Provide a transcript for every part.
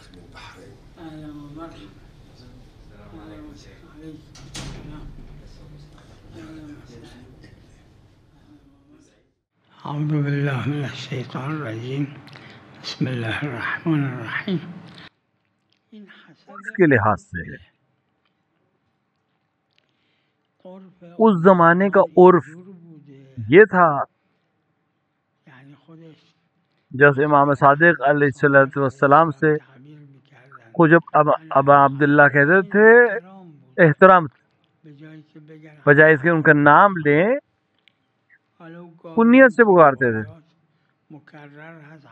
من البحرين. أهلا ومرحبا. أهلا وسهلا عليكم. أعوذ بالله من الشيطان الرجيم. بسم الله الرحمن الرحیم. اس کے لحاظ سے ہے، اس زمانے کا عرف یہ تھا، جیسے امام صادق علیہ السلام سے کو جب ابا عبداللہ کہتے تھے احترام، بجائے اس کے ان کا نام لیں کنیت سے پکارتے تھے،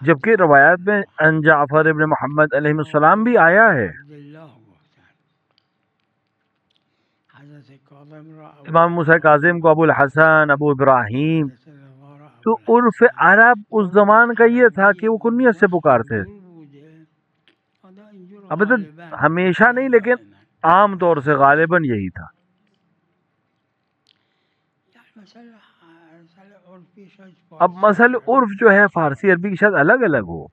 جبکہ روایات میں ان جعفر ابن محمد علیہ السلام بھی آیا ہے۔ امام موسیٰ کاظم کو ابو الحسن، ابو ابراہیم، تو عرف عرب اس زمان کا یہ تھا کہ وہ کنیت سے پکارتے تھے، البتہ ہمیشہ نہیں لیکن عام طور سے غالباً یہی تھا۔ اب مسئلہ عرف جو ہے فارسی عربی کی شاید الگ الگ ہو،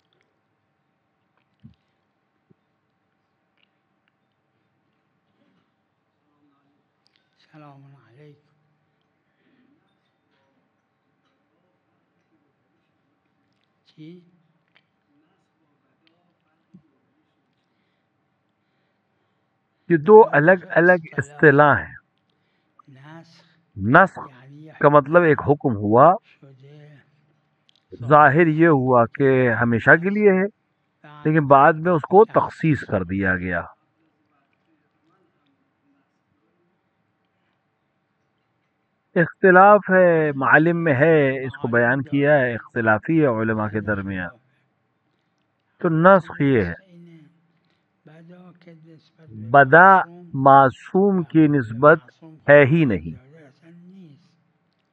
السلام علیکم. جی یہ دو الگ الگ اصطلاح ہیں۔ نسخ کا مطلب ایک حکم ہوا، ظاہر یہ ہوا کہ ہمیشہ کے لیے ہے، لیکن بعد میں اس کو تخصیص کر دیا گیا۔ اختلاف ہے، معالم میں ہے، اس کو بیان کیا ہے، اختلافی ہے علماء کے درمیان۔ تو نسخ یہ ہے، بدا معصوم کی نسبت ہے ہی نہیں،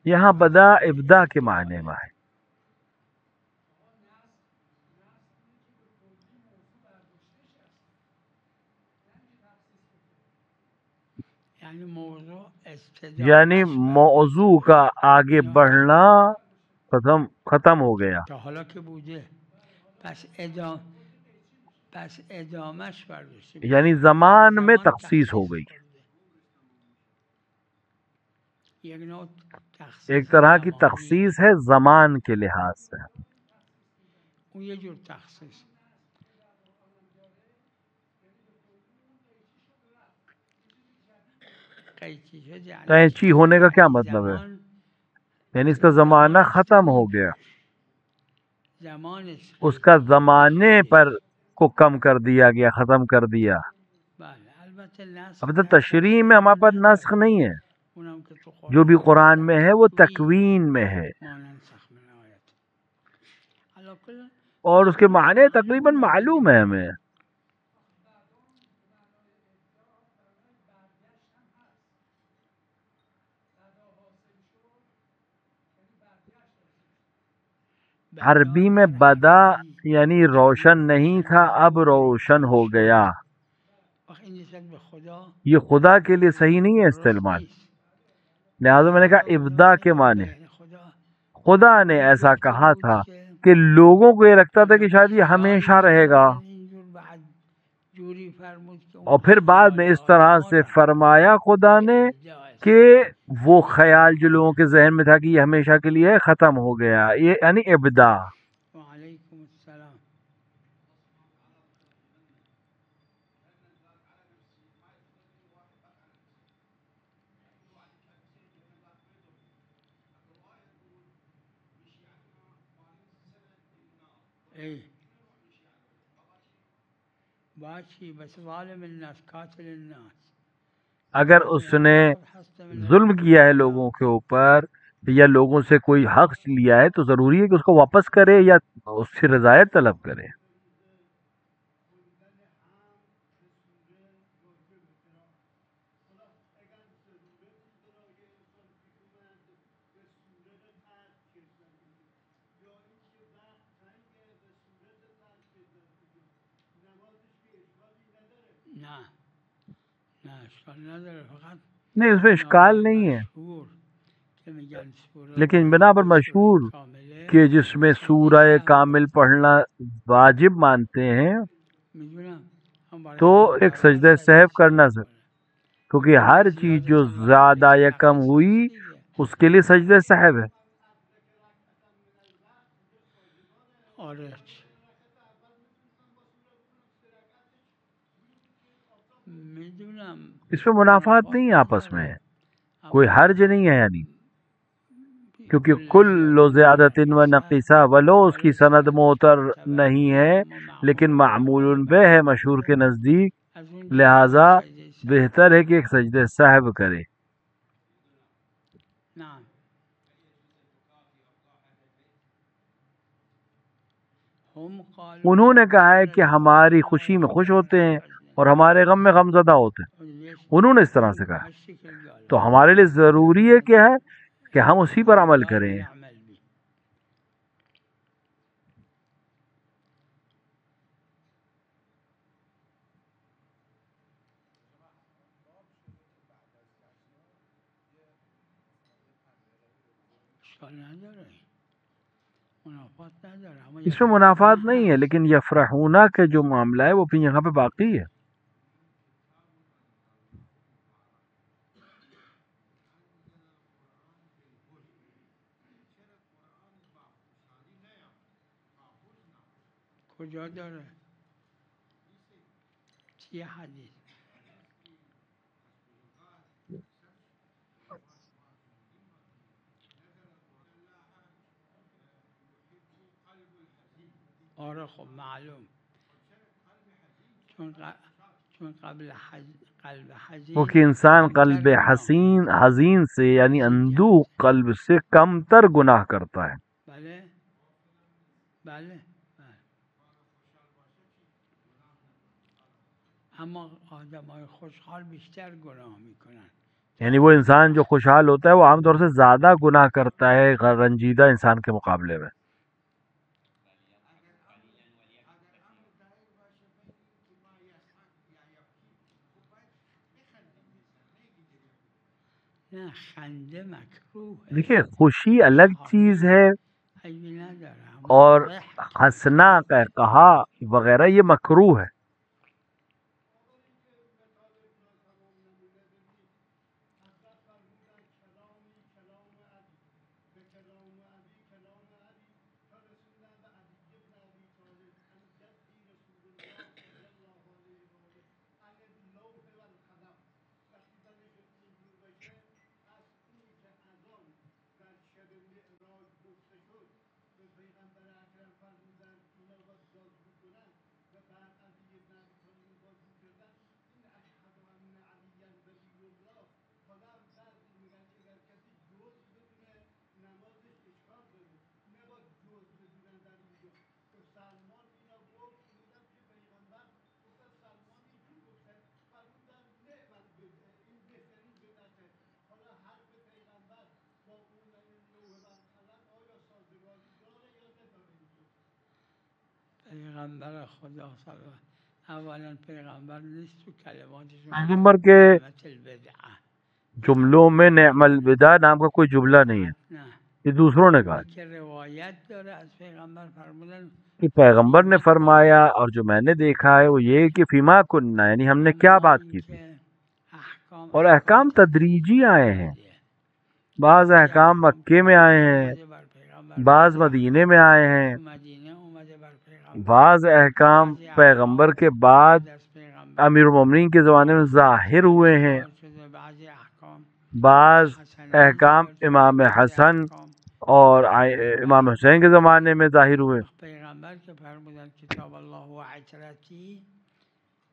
یہاں بدا ابدا کے معنی میں ہے۔ یعنی موضوع کا آگے بڑھنا ختم ہو گیا۔ یعنی زمان میں تخصیص ہو گئی، ایک طرح کی تخصیص ہے زمان کے لحاظ سے۔ قینچی ہونے کا کیا مطلب ہے؟ یعنی اس کا زمانہ ختم ہو گیا، اس کا زمانے پر کو کم کر دیا گیا، ختم کر دیا۔ اب تو تشریح میں ہمارے پاس نسخ نہیں ہے، جو بھی قرآن میں ہے وہ تکوین میں ہے، اور اس کے معنی تقریباً معلوم ہے ہمیں۔ عربی میں بدا یعنی روشن نہیں تھا، اب روشن ہو گیا۔ یہ خدا کے لیے صحیح نہیں ہے استعمال، لہذا میں نے کہا ابدا کے معنی، خدا نے ایسا کہا تھا کہ لوگوں کو یہ لگتا تھا کہ شاید یہ ہمیشہ رہے گا، اور پھر بعد میں اس طرح سے فرمایا خدا نے کہ وہ خیال جو لوگوں کے ذہن میں تھا کہ یہ ہمیشہ کے لیے ختم ہو گیا، یہ یعنی ابدا۔ وعلیکم السلام. باشی بس ظالم الناس قاتل الناس، اگر اس نے ظلم کیا ہے لوگوں کے اوپر یا لوگوں سے کوئی حق لیا ہے تو ضروری ہے کہ اس کو واپس کرے یا اس سے رضایت طلب کرے۔ نہیں، اس میں اشکال نہیں ہے، لیکن بنا پر مشہور کہ جس میں سورہ کامل پڑھنا واجب مانتے ہیں تو ایک سجدہ سہو کرنا سر، کیونکہ ہر چیز جو زیادہ یا کم ہوئی اس کے لیے سجدہ سہو ہے. اس میں منافعات نہیں ہے آپس میں، کوئی حرج نہیں ہے، یعنی کیونکہ کل زیادت و نقیصہ ولو اس کی سند معتر نہیں ہے لیکن معمول بہ ہے مشہور کے نزدیک، لہذا بہتر ہے کہ ایک سجدہ سہو کرے. انہوں نے کہا ہے کہ ہماری خوشی میں خوش ہوتے ہیں اور ہمارے غم میں غم زدہ ہوتے ہیں، انہوں نے اس طرح سے کہا. تو ہمارے لیے ضروری ہے کیا ہے کہ ہم اسی پر عمل کریں. اس میں منافعات نہیں ہے، لیکن یفرحونا کا جو معاملہ ہے وہ اپنی جگہ پہ باقی ہے. اور خب معلوم چون قبل قلب حزین، وہ کہ انسان قلب حزین سے یعنی اندوہ قلب سے کم تر گناہ کرتا ہے. بله بله اما آدمای خوشحال بیشتر گناه میکنن. یعنی وہ انسان جو خوشحال ہوتا ہے وہ عام طور سے زیادہ گناہ کرتا ہے رنجیدہ انسان کے مقابلے میں. نه خنده مکروه دیکھیے خوشی الگ چیز ہے عیبی نداره، اور ہنسنا قہقہا وغیرہ یہ مکروہ ہے. پیغمبر خدا صلی اولا پیغمبر نیست تو کلماتشون پیغمبر کے کلمت البدعه جملوں میں نعم البدع نام کا کوئی جملہ نہیں ہے، نه یہ دوسروں نے کہا که روایت داره از پیغمبر فرمودن کہ پیغمبر نے فرمایا، اور جو میں نے دیکھا ہے وہ یہ کہ فیما کننا یعنی ہم نے کیا بات کی تھی. احکام اور احکام تدریجی آئے ہیں، بعض احکام مکے میں آئے ہیں، بعض مدینے میں آئے ہیں، مدینه اومده بر پیغمبر، بعض احکام پیغمبر کے بعد از پیغمبر امیر المومنین کے زمانے میں ظاہر ہوئے ہیں، شده، بعضی احکام بعض حسن احکام امام حسن اور امام حسین کے زمانے میں ظاہر ہوئے. پیغمبر که فرمودن کتاب الله و عترتی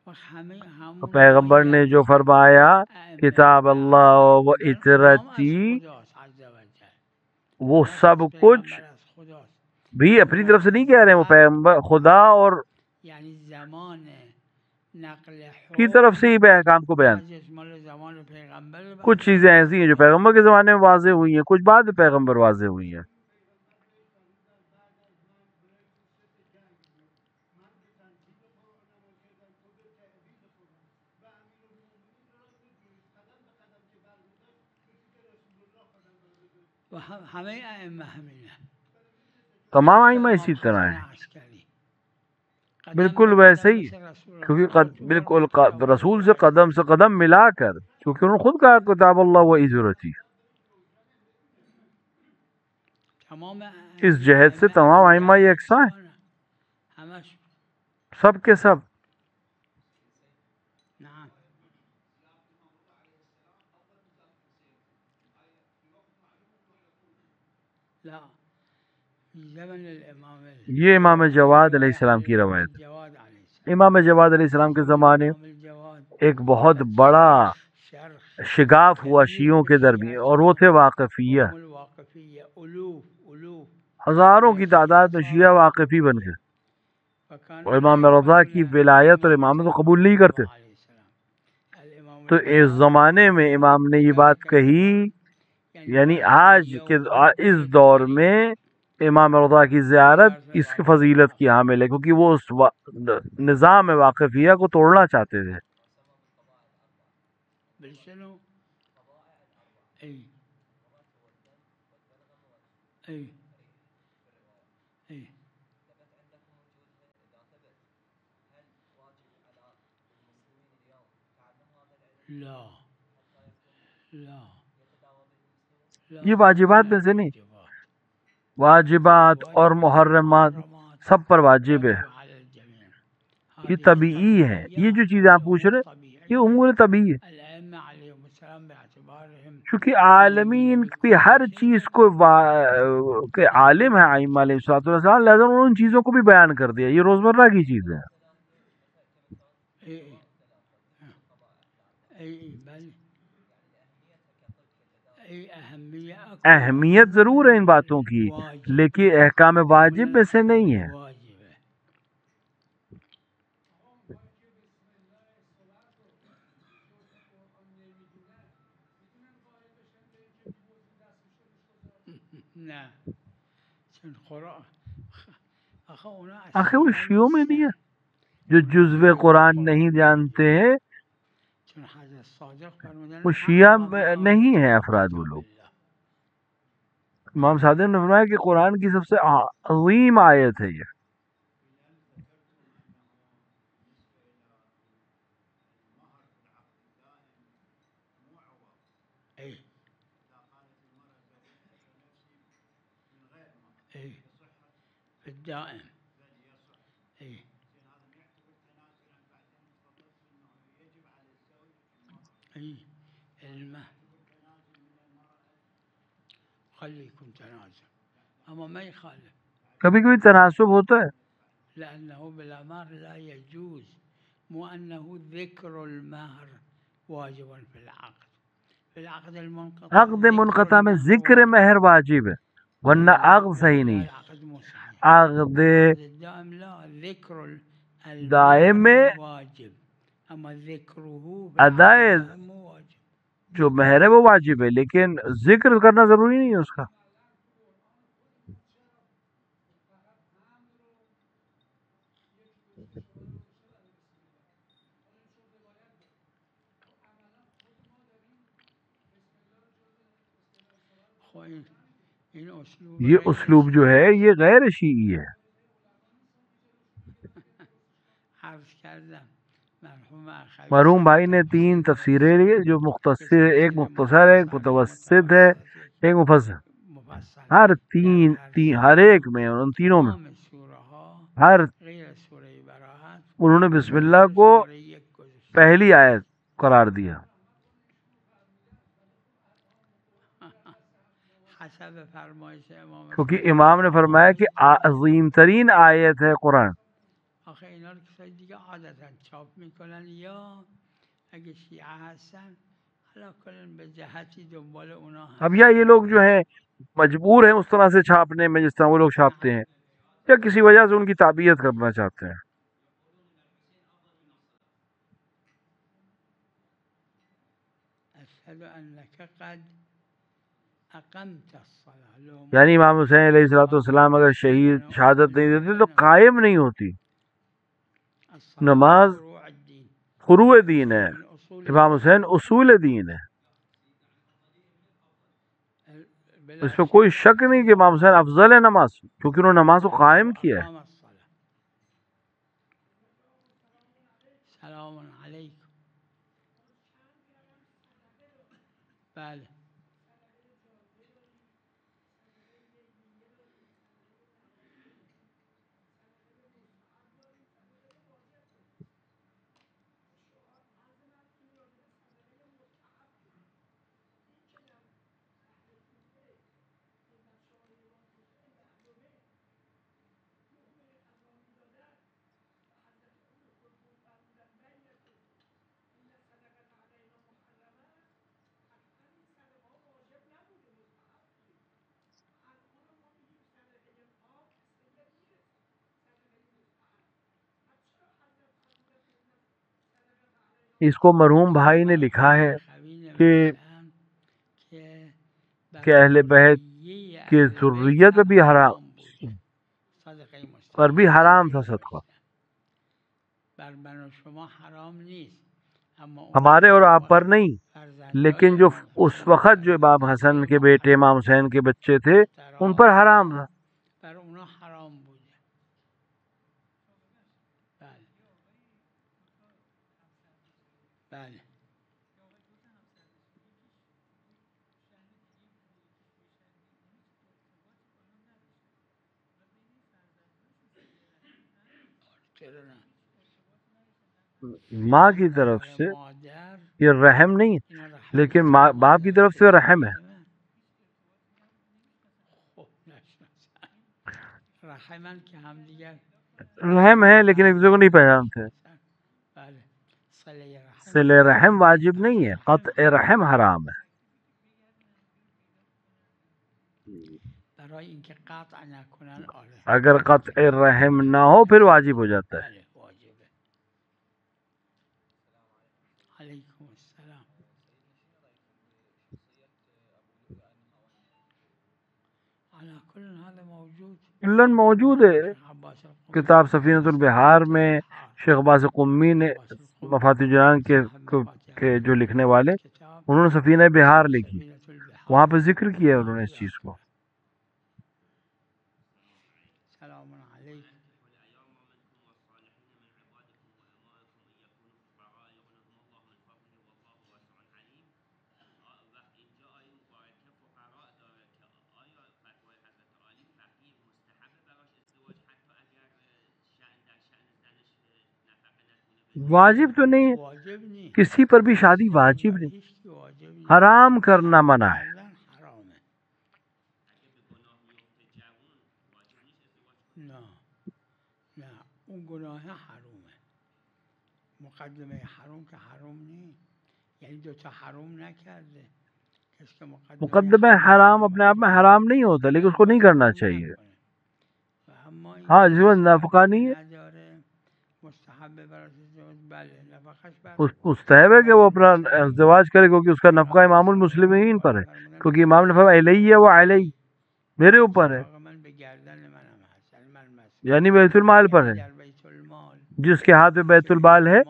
و همه همون پیغمبر نے جو فرمایا کتاب اللہ و اطرتی، وہ سب کچھ بھی اپنی طرف سے نہیں کہہ رہے ہیں، وہ پیغمبر خدا اور یعنی زمان نقل کی طرف سے ہی احکام کو بیان. زمان پیغمبر کچھ چیزیں ایسی ہیں جو پیغمبر کے زمانے میں واضح ہوئی ہیں، کچھ بعد پیغمبر واضح ہوئی ہیں. و همه ائمه همینه. تمام ائمہ اسی طرح ہیں. بالکل ویسے ہی، کیونکہ بالکل رسول سے قدم ملا کر، کیونکہ انہوں نے خود کہا کتاب اللہ و عزرتی، اس جہد سے تمام ائمہ یکساں ہیں، سب کے سب۔ یہ امام جواد علیہ السلام کی روایت ہے۔ امام جواد علیہ السلام کے زمانے ایک بہت بڑا شگاف ہوا شیعوں کے درمیان، اور وہ تھے واقفیہ، ہزاروں کی تعداد میں شیعہ واقفی بن گئے، اور امام رضا کی ولایت اور امامت کو قبول نہیں کرتے۔ تو اس زمانے میں امام نے یہ بات کہی، یعنی آج کے اس دور میں امام رضا کی زیارت اس کی فضیلت کی حامل ہے، کیونکہ وہ اس نظام واقفیہ کو توڑنا چاہتے تھے۔ یہ واجبات میں سے نہیں، واجبات اور محرمات سب پر واجب ہے، یہ طبیعی ہے۔ یہ جو چیزیں آپ پوچھ رہے یہ امور طبیعی ہے، چونکہ عالمین بھی ہر چیز کو کہ عالم ہے ائمہ علیہ الصلوۃ والسلام، لہذا انہوں نے ان چیزوں کو بھی بیان کر دیا، یہ روزمرہ کی چیز ہے۔ اہمیت ضرور ہے ان باتوں کی، لیکن احکام واجب میں سے نہیں ہے۔ آخر وہ شیعوں میں نہیں ہے جو جزو قرآن نہیں جانتے ہیں، وہ شیعہ نہیں ہیں افراد وہ لوگ۔ امام صادق نے فرمایا کہ قرآن کی سب سے عظیم آیت ہے یہ۔ کبھی کبھی تناسب ہوتا ہے، عقد منقطع میں ذکر مہر واجب ہے، ورنہ عقد صحیح نہیں ہے۔ عقد دائم میں ادائے جو مہر ہے وہ واجب ہے، لیکن ذکر کرنا ضروری نہیں ہے اس کا۔ یہ اسلوب جو ہے یہ غیر شیعی ہے۔ مرحوم بھائی نے 3 تفسیریں لی، جو مختصر، ایک مختصر ہے، ایک متوسط ہے، ایک مفصل۔ ہر ایک میں، ان تینوں میں انہوں نے بسم اللہ کو پہلی آیت قرار دیا، کیونکہ امام نے فرمایا کہ عظیم ترین آیت ہے قرآن۔ اب یا یہ لوگ جو ہیں مجبور ہیں اس طرح سے چھاپنے میں جس طرح وہ لوگ چھاپتے ہیں، یا کسی وجہ سے ان کی تعبیت کرنا چاہتے ہیں۔ یعنی امام حسین علیہ الصلوۃ والسلام اگر شہادت نہیں دیتے تو قائم نہیں ہوتی نماز۔ فروع دین ہے، امام حسین اصول دین ہے، اس پہ کوئی شک نہیں کہ امام حسین افضل ہے نماز، کیونکہ انہوں نے نماز کو قائم کیا ہے۔ سلام علیکم. بله. اس کو مرحوم بھائی نے لکھا ہے کہ اہل بیت کی ذریت پہ بھی حرام پر بھی حرام تھا صدقہ. ہمارے اور آپ پر نہیں، لیکن جو اس وقت جو امام حسن کے بیٹے امام حسین کے بچے تھے ان پر حرام تھا. ماں کی طرف سے یہ رحم نہیں ہے، لیکن باپ کی طرف سے رحم ہے. رحم ہے لیکن ایک دوسرے کو نہیں پہچانتے. صلہ رحم واجب نہیں ہے، قطع رحم حرام ہے. اگر قطع رحم نہ ہو پھر واجب ہو جاتا ہے. علیکم السلام. علن موجود ہے کتاب سفینۃ البحار میں. شیخ عباس قمی نے مفاتیح الجنان کے جو لکھنے والے انہوں نے سفینہ بحار لکھی، وہاں پہ ذکر کیا ہے انہوں نے اس چیز کو. سلام علیکم. واجب تو نہیں ہے، کسی پر بھی شادی واجب نہیں، حرام کرنا منع ہے. نه اون گناه حرومه. مقدمه حروم که حروم نیست، یعنی دوتا حروم نکرده. مقدمہ حرام اپنے آپ میں حرام نہیں ہوتا، لیکن اس کو نہیں کرنا چاہیے. ہاں جس میں نفقہ نہیں ہے مستحب ہے کہ وہ اپنا ازدواج کرے، کیونکہ اس کا نفقہ امام المسلمین پر ہے، کیونکہ امام نے فرمایا علیہ و علی، میرے اوپر ہے، یعنی بیت المال پر ہے. جس کے ہاتھ میں بیت المال ہے،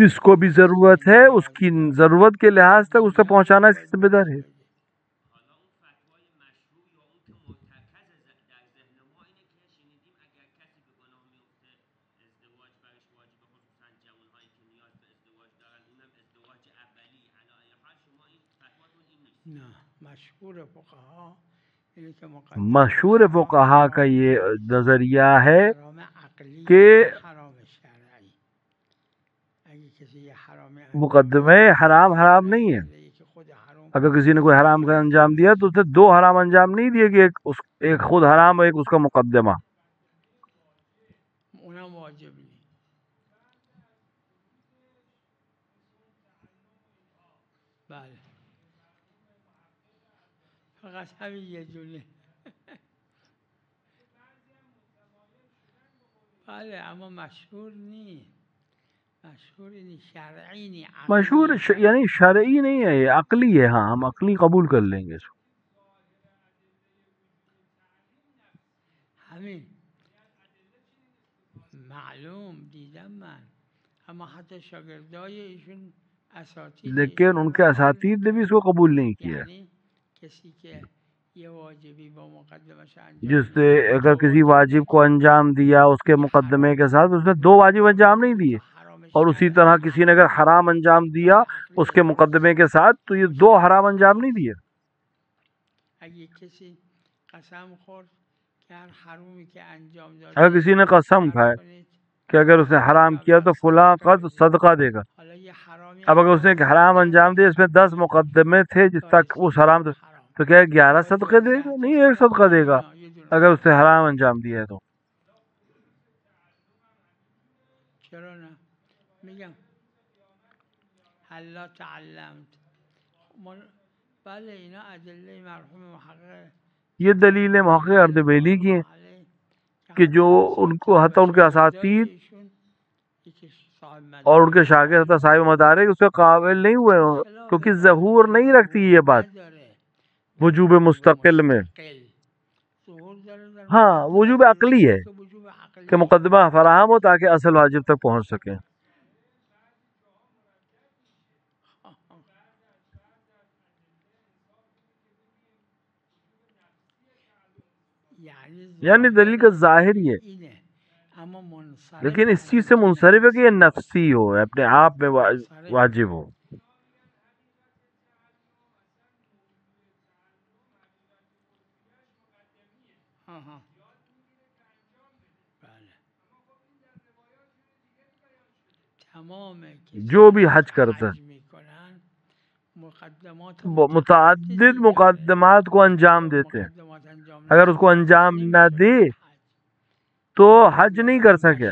جس کو بھی ضرورت ہے اس کی ضرورت کے لحاظ تک اس تک پہنچانا اس کی ذمہ داری ہے. مشہور فقہا کا یہ نظریہ ہے کہ مقدمے حرام نہیں ہے. اگر کسی نے کوئی حرام کا انجام دیا تو اسے دو حرام انجام نہیں دیے کہ ایک خود حرام اور ایک اس کا مقدمہ. فقط همین یه دونه. بله اما مشهور نیست. مشهور نہیں شرعی نہیں. مشہور یعنی شرعی نہیں ہے، یہ عقلی ہے. ہاں ہم عقلی قبول کر لیں گے اس کو. همین معلوم دیدم من، اما حتی شاگردای ایشون اساتید، لیکن ان کے اساتید نے بھی اس کو قبول نہیں کیا. یعنی کسی که جس نے اگر کسی واجب کو انجام دیا اس کے مقدمے کے ساتھ، اس نے 2 واجب انجام نہیں دیے، اور اسی طرح کسی نے اگر حرام انجام دیا اس کے مقدمے کے ساتھ، تو یہ 2 حرام انجام نہیں دیے۔ اگر کسی نے قسم کھائے کہ اگر اس نے حرام کیا تو فلاں قد صدقہ دے گا، اب اگر اس نے حرام انجام دیا، اس میں 10 مقدمے تھے جس تک اس حرام تو کیا 11 صدقے دے گا؟ نہیں، 1 صدقہ دے گا اگر اس نے حرام انجام دیا ہے تو۔ یہ دلیل محقق اردبیلی کی ہیں کہ جو ان کو حتی ان کے اساتید اور ان کے شاگرد حتی صاحب مدارک اس کے قابل نہیں ہوئے، کیونکہ ظہور نہیں رکھتی یہ بات وجوب مستقل میں۔ ہاں، وجوب عقلی ہے کہ مقدمہ فراہم ہو تاکہ اصل واجب تک پہنچ سکے۔ یعنی دلیل کا ظاہر ہی ہے، لیکن اس چیز سے منصرف ہے کہ یہ نفسی ہو، اپنے آپ میں واجب ہو۔ جو بھی حج کرتا ہے متعدد مقدمات کو انجام دیتے ہیں، اگر اس کو انجام نہ دے تو حج نہیں کر سکے۔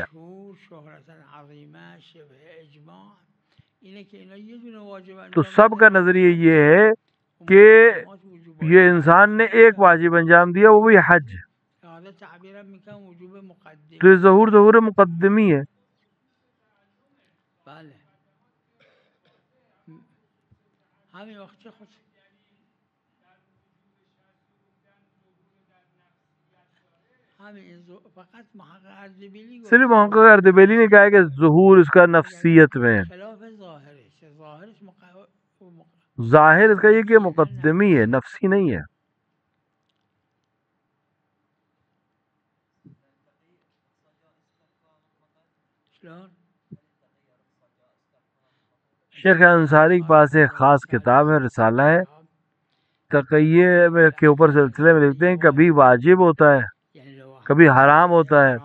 تو سب کا نظریہ یہ ہے کہ یہ انسان نے ایک واجب انجام دیا، وہ بھی حج، تو یہ ظہور مقدمی ہے۔ صرف محقق اردبیلی نے کہا ہے کہ ظہور اس کا نفسیت میں ہے، ظاہر اس کا یہ کہ مقدمی ہے، نفسی نہیں ہے۔ شیخ انصاری کے پاس ایک خاص کتاب ہے، رسالہ ہے، تقیے کے اوپر سلسلے میں لکھتے ہیں کبھی واجب ہوتا ہے، کبھی حرام ہوتا ہے،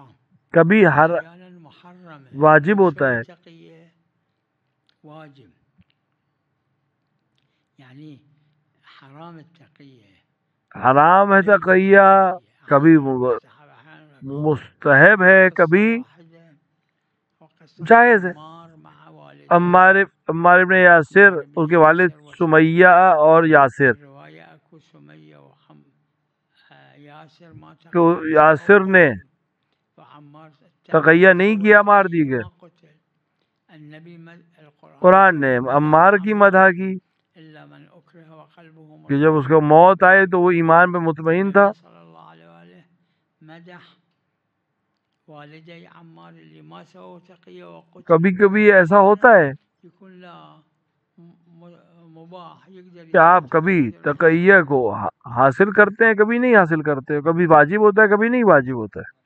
کبھی واجب ہوتا ہے۔ حرام ہے تقیہ، کبھی مستحب ہے، کبھی جائز ہے۔ عمار ابن یاسر، ان کے والد سمیہ اور یاسر، تو یاسر نے تقیہ نہیں کیا، مار دی گئے۔ قرآن نے عمار کی مدح کی کہ جب اس کو موت آئے تو وہ ایمان پہ مطمئن تھا۔ کبھی کبھی ایسا ہوتا ہے کہ آپ کبھی تقیہ کو حاصل کرتے ہیں، کبھی نہیں حاصل کرتے، کبھی واجب ہوتا ہے، کبھی نہیں واجب ہوتا ہے۔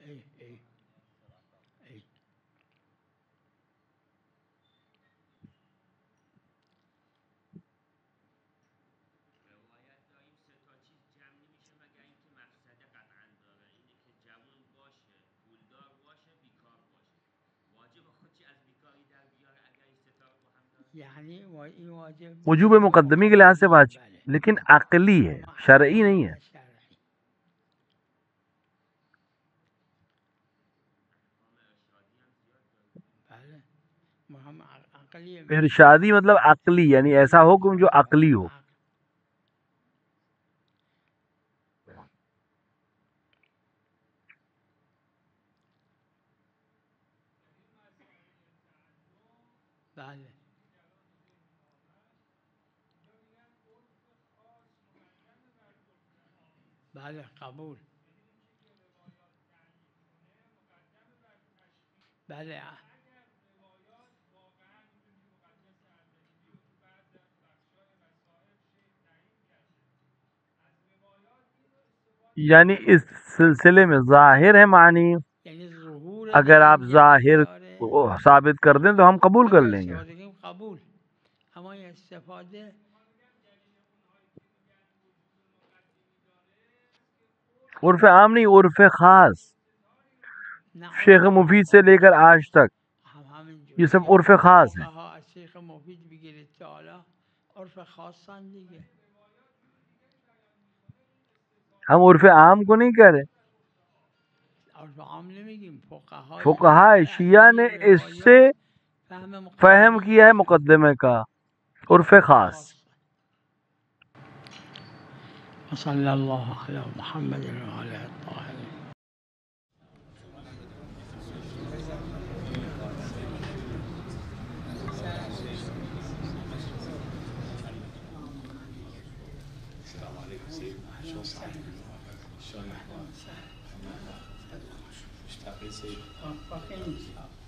وجوب مقدمی کے لحاظ سے واجب، لیکن عقلی ہے، شرعی نہیں ہے۔ ارشادی مطلب عقلی، یعنی ایسا حکم جو عقلی ہو۔ قبول یعنی اس سلسلے میں ظاہر ہے معنی، یعنی ظہور اگر آپ ظاہر ثابت کر دیں تو ہم قبول کر لیں گے. قبول ہمیں استفادے عرف عام نہیں، عرف خاص. شیخ مفید سے لے کر آج تک یہ سب عرف خاص ہیں. شیخ مفید بگیرید حالا عرف خاصان دیگه. ہم عرف عام کو نہیں کہہ رہے. عرف عام نمیگیم، فقہاء شیعہ نے اس سے فہم کیا ہے مقدمے کا عرف خاص. صلی اللہ علی محمد وعلی الطاہرین. Stop it, see.